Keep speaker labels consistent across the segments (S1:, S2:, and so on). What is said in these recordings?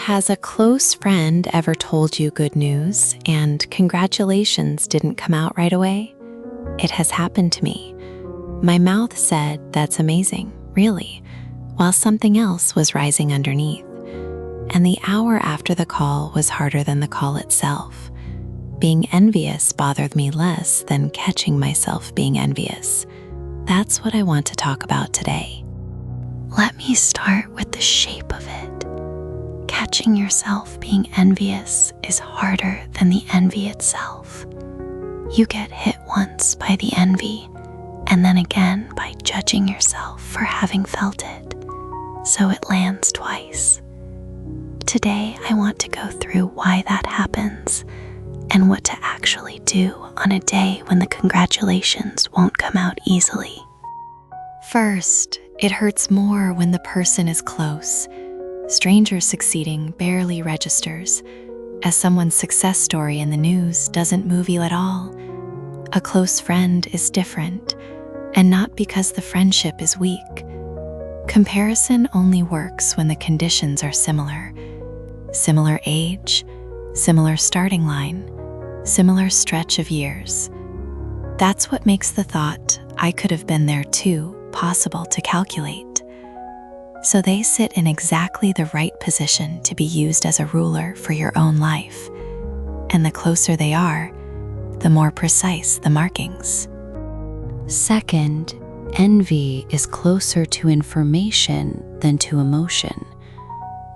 S1: Has a close friend ever told you good news and congratulations didn't come out right away? It has happened to me. My mouth said, "That's amazing, really," while something else was rising underneath. And the hour after the call was harder than the call itself. Being envious bothered me less than catching myself being envious. That's what I want to talk about today. Let me start with the shape of it. Catching yourself being envious is harder than the envy itself. You get hit once by the envy, and then again by judging yourself for having felt it. So it lands twice. Today, I want to go through why that happens and what to actually do on a day when the congratulations won't come out easily. First, it hurts more when the person is close. Strangers succeeding barely registers, as someone's success story in the news doesn't move you at all. A close friend is different, and not because the friendship is weak. Comparison only works when the conditions are similar. Similar age, similar starting line, similar stretch of years. That's what makes the thought, "I could have been there too," possible to calculate. So they sit in exactly the right position to be used as a ruler for your own life. And the closer they are, the more precise the markings. Second, envy is closer to information than to emotion.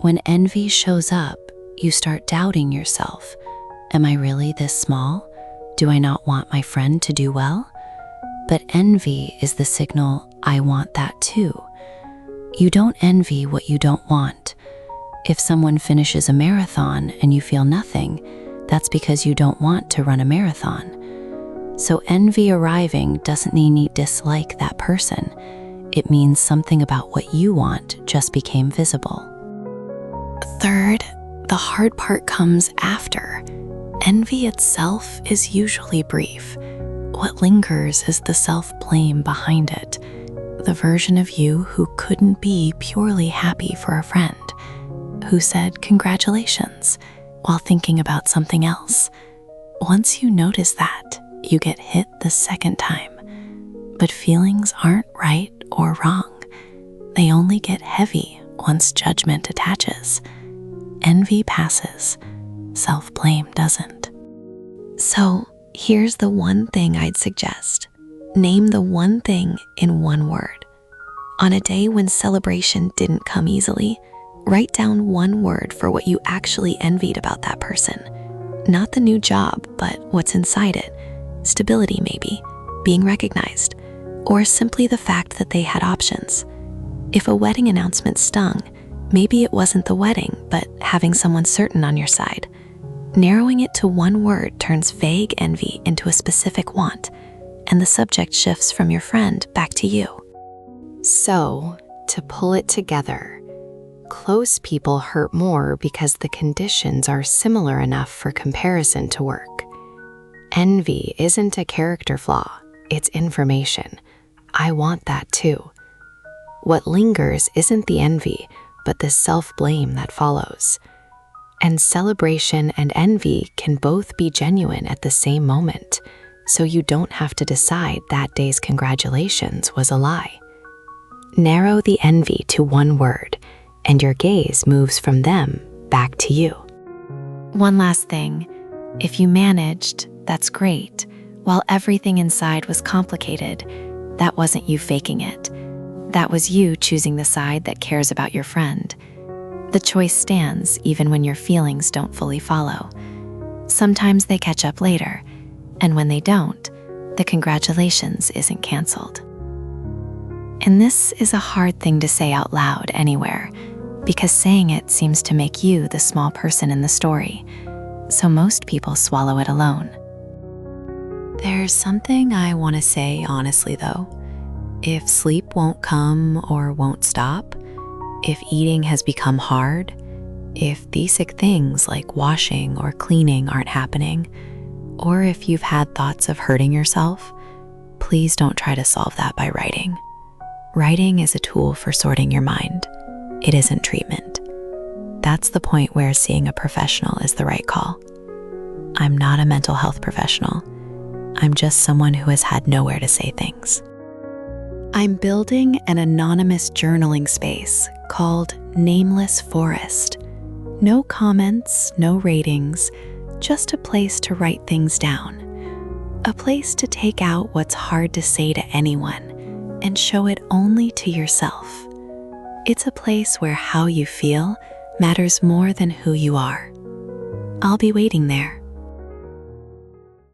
S1: When envy shows up, you start doubting yourself. Am I really this small? Do I not want my friend to do well? But envy is the signal, I want that too. You don't envy what you don't want. If someone finishes a marathon and you feel nothing, that's because you don't want to run a marathon. So envy arriving doesn't mean you dislike that person. It means something about what you want just became visible. Third, the hard part comes after. Envy itself is usually brief. What lingers is the self-blame behind it. The version of you who couldn't be purely happy for a friend, who said congratulations while thinking about something else. Once you notice that, you get hit the second time. But feelings aren't right or wrong. They only get heavy once judgment attaches. Envy passes, self-blame doesn't. So here's the one thing I'd suggest. Name the one thing in one word. On a day when celebration didn't come easily, write down one word for what you actually envied about that person. Not the new job, but what's inside it. Stability maybe, being recognized, or simply the fact that they had options. If a wedding announcement stung, maybe it wasn't the wedding, but having someone certain on your side. Narrowing it to one word turns vague envy into a specific want, and the subject shifts from your friend back to you. So, to pull it together, close people hurt more because the conditions are similar enough for comparison to work. Envy isn't a character flaw, it's information. I want that too. What lingers isn't the envy, but the self-blame that follows. And celebration and envy can both be genuine at the same moment. So you don't have to decide that day's congratulations was a lie. Narrow the envy to one word, and your gaze moves from them back to you. One last thing. If you managed, that's great. While everything inside was complicated, that wasn't you faking it. That was you choosing the side that cares about your friend. The choice stands even when your feelings don't fully follow. Sometimes they catch up later. And when they don't, the congratulations isn't canceled. And this is a hard thing to say out loud anywhere, because saying it seems to make you the small person in the story. So most people swallow it alone. There's something I want to say honestly though. If sleep won't come or won't stop, if eating has become hard, if basic things like washing or cleaning aren't happening, or if you've had thoughts of hurting yourself, please don't try to solve that by writing. Writing is a tool for sorting your mind. It isn't treatment. that's the point where seeing a professional is the right call. I'm not a mental health professional. I'm just someone who has had nowhere to say things. I'm building an anonymous journaling space called Nameless Forest. No comments, no ratings, just a place to write things down. A place to take out what's hard to say to anyone and show it only to yourself. It's a place where how you feel matters more than who you are. I'll be waiting there.